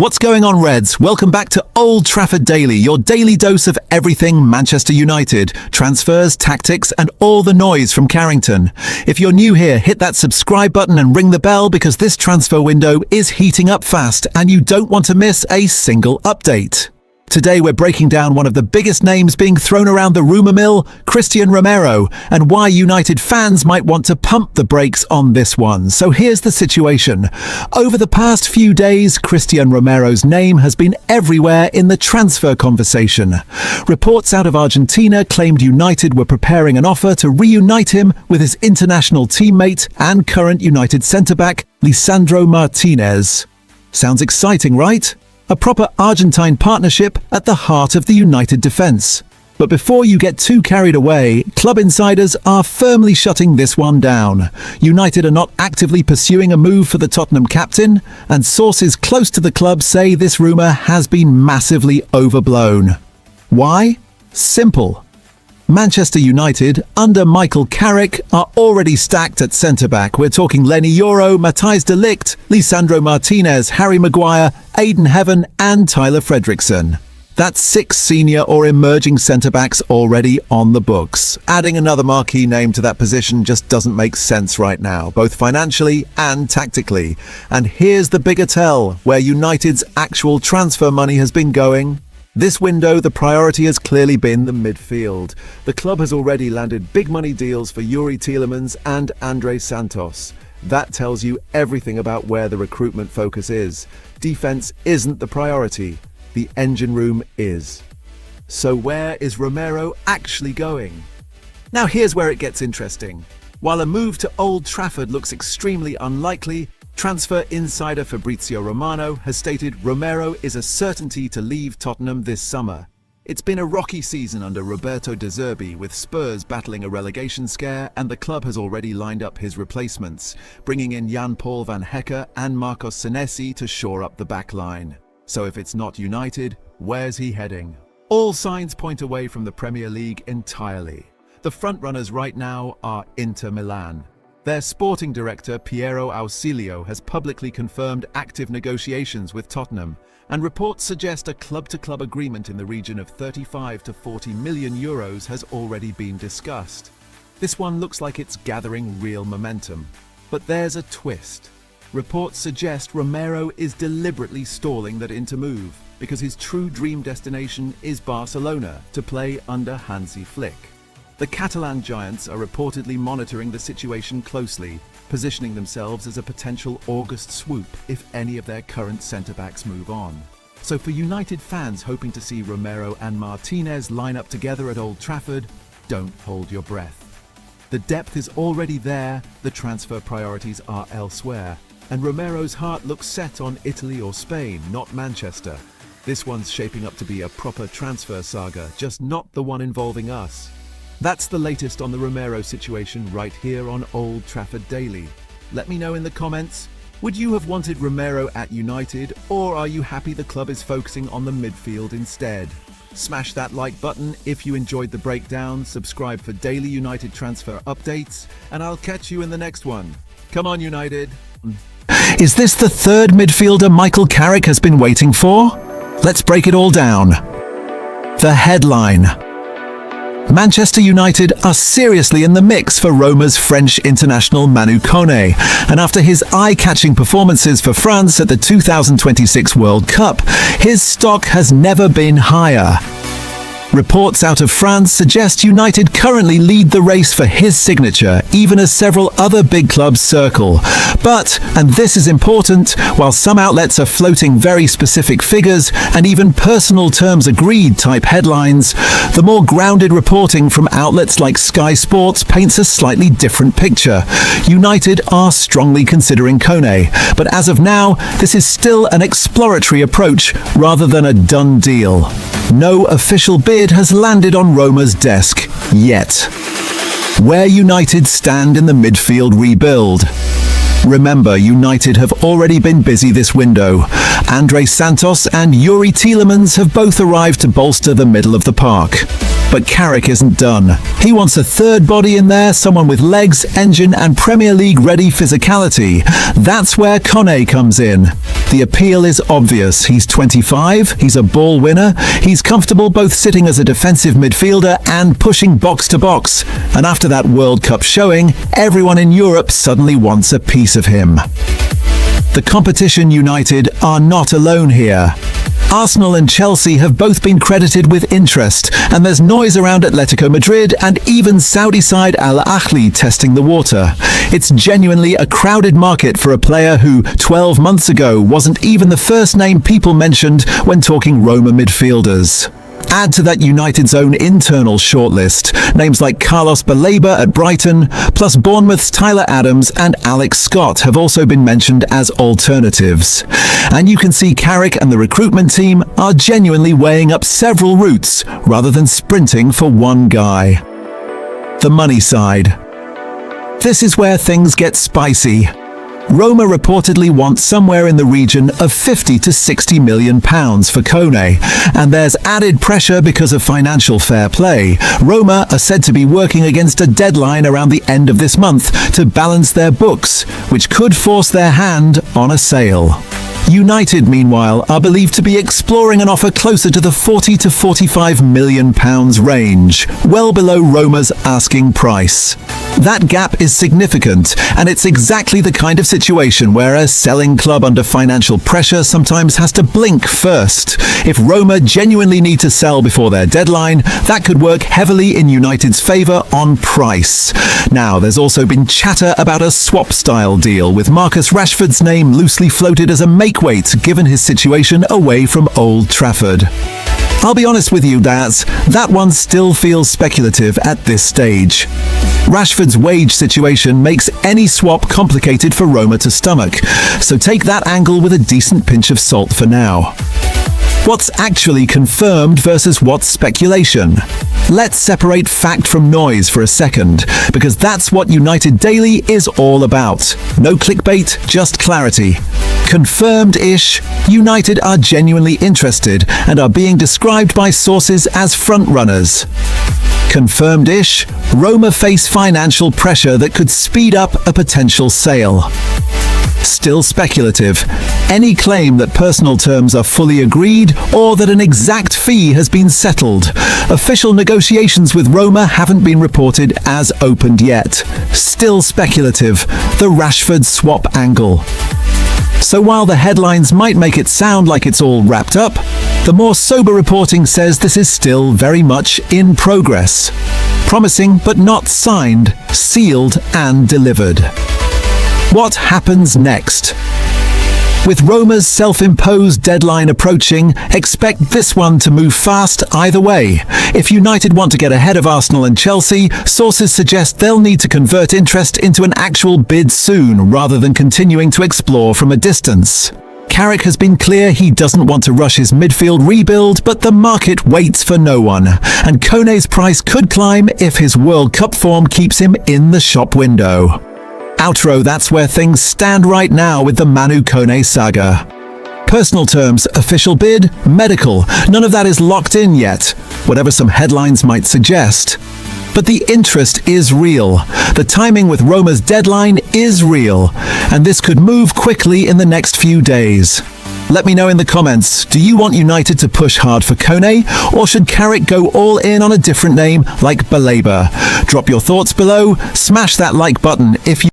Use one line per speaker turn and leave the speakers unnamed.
What's going on, Reds? Welcome back to Old Trafford Daily, your daily dose of everything Manchester United, transfers, tactics, and all the noise from Carrington. If you're new here, hit that subscribe button and ring the bell because this transfer window is heating up fast and you don't want to miss a single update. Today we're breaking down one of the biggest names being thrown around the rumour mill, Cristian Romero, and why United fans might want to pump the brakes on this one. So here's the situation. Over the past few days, Cristian Romero's name has been everywhere in the transfer conversation. Reports out of Argentina claimed United were preparing an offer to reunite him with his international teammate and current United centre-back, Lisandro Martinez. Sounds exciting, right? A proper Argentine partnership at the heart of the United defence. But before you get too carried away, club insiders are firmly shutting this one down. United are not actively pursuing a move for the Tottenham captain, and sources close to the club say this rumour has been massively overblown. Why? Simple. Manchester United, under Michael Carrick, are already stacked at centre-back. We're talking Leny Yoro, Matthijs de Ligt, Lisandro Martinez, Harry Maguire, Aiden Heaven and Tyler Fredrickson. That's 6 senior or emerging centre-backs already on the books. Adding another marquee name to that position just doesn't make sense right now, both financially and tactically. And here's the bigger tell, where United's actual transfer money has been going. This window, the priority has clearly been the midfield. The club has already landed big money deals for Youri Tielemans and Andre Santos. That tells you everything about where the recruitment focus is. Defense isn't the priority. The engine room is. So where is Romero actually going? Now here's where it gets interesting. While a move to Old Trafford looks extremely unlikely, transfer insider Fabrizio Romano has stated Romero is a certainty to leave Tottenham this summer. It's been a rocky season under Roberto De Zerbi, with Spurs battling a relegation scare, and the club has already lined up his replacements, bringing in Jan-Paul van Hecke and Marcos Senesi to shore up the back line. So if it's not United, where's he heading? All signs point away from the Premier League entirely. The frontrunners right now are Inter Milan. Their sporting director, Piero Ausilio, has publicly confirmed active negotiations with Tottenham, and reports suggest a club-to-club agreement in the region of 35 to 40 million euros has already been discussed. This one looks like it's gathering real momentum. But there's a twist. Reports suggest Romero is deliberately stalling that Inter move, because his true dream destination is Barcelona, to play under Hansi Flick. The Catalan giants are reportedly monitoring the situation closely, positioning themselves as a potential August swoop if any of their current centre-backs move on. So for United fans hoping to see Romero and Martinez line up together at Old Trafford, don't hold your breath. The depth is already there, the transfer priorities are elsewhere, and Romero's heart looks set on Italy or Spain, not Manchester. This one's shaping up to be a proper transfer saga, just not the one involving us. That's the latest on the Romero situation right here on Old Trafford Daily. Let me know in the comments, would you have wanted Romero at United, or are you happy the club is focusing on the midfield instead? Smash that like button if you enjoyed the breakdown, subscribe for daily United transfer updates, and I'll catch you in the next one. Come on, United! Is this the third midfielder Michael Carrick has been waiting for? Let's break it all down. The headline. Manchester United are seriously in the mix for Roma's French international Manu Kone, and after his eye-catching performances for France at the 2026 World Cup, his stock has never been higher. Reports out of France suggest United currently lead the race for his signature, even as several other big clubs circle. But, and this is important, while some outlets are floating very specific figures and even personal terms agreed type headlines, the more grounded reporting from outlets like Sky Sports paints a slightly different picture. United are strongly considering Kone, but as of now, this is still an exploratory approach rather than a done deal. No official bid has landed on Roma's desk yet. Where United stand in the midfield rebuild. Remember, United have already been busy this window. Andre Santos and Youri Tielemans have both arrived to bolster the middle of the park. But Carrick isn't done. He wants a third body in there, someone with legs, engine and Premier League ready physicality. That's where Kone comes in. The appeal is obvious. He's 25, he's a ball winner, he's comfortable both sitting as a defensive midfielder and pushing box to box. And after that World Cup showing, everyone in Europe suddenly wants a piece of him. The competition United are not alone here. Arsenal and Chelsea have both been credited with interest, and there's noise around Atletico Madrid and even Saudi side Al Ahly testing the water. It's genuinely a crowded market for a player who, 12 months ago, wasn't even the first name people mentioned when talking Roma midfielders. Add to that United's own internal shortlist, names like Carlos Baleba at Brighton, plus Bournemouth's Tyler Adams and Alex Scott have also been mentioned as alternatives. And you can see Carrick and the recruitment team are genuinely weighing up several routes, rather than sprinting for one guy. The money side. This is where things get spicy. Roma reportedly wants somewhere in the region of 50 to 60 million pounds for Kone, and there's added pressure because of financial fair play. Roma are said to be working against a deadline around the end of this month to balance their books, which could force their hand on a sale. United, meanwhile, are believed to be exploring an offer closer to the 40 to 45 million pounds range, well below Roma's asking price. That gap is significant, and it's exactly the kind of situation where a selling club under financial pressure sometimes has to blink first. If Roma genuinely need to sell before their deadline, that could work heavily in United's favour on price. Now, there's also been chatter about a swap-style deal, with Marcus Rashford's name loosely floated as a make-weight given his situation away from Old Trafford. I'll be honest with you, that one still feels speculative at this stage. Rashford's wage situation makes any swap complicated for Roma to stomach, so take that angle with a decent pinch of salt for now. What's actually confirmed versus what's speculation? Let's separate fact from noise for a second, because that's what United Daily is all about. No clickbait, just clarity. Confirmed-ish, United are genuinely interested and are being described by sources as frontrunners. Confirmed-ish, Roma face financial pressure that could speed up a potential sale. Still speculative. Any claim that personal terms are fully agreed or that an exact fee has been settled. Official negotiations with Roma haven't been reported as opened yet. Still speculative. The Rashford swap angle. So while the headlines might make it sound like it's all wrapped up, the more sober reporting says this is still very much in progress. Promising but not signed, sealed and delivered. What happens next? With Roma's self-imposed deadline approaching, expect this one to move fast either way. If United want to get ahead of Arsenal and Chelsea, sources suggest they'll need to convert interest into an actual bid soon, rather than continuing to explore from a distance. Carrick has been clear he doesn't want to rush his midfield rebuild, but the market waits for no one, and Kone's price could climb if his World Cup form keeps him in the shop window. Outro, that's where things stand right now with the Manu Kone saga. Personal terms, official bid, medical, none of that is locked in yet, whatever some headlines might suggest. But the interest is real. The timing with Roma's deadline is real, and this could move quickly in the next few days. Let me know in the comments, do you want United to push hard for Kone, or should Carrick go all in on a different name like Baleba? Drop your thoughts below, smash that like button if you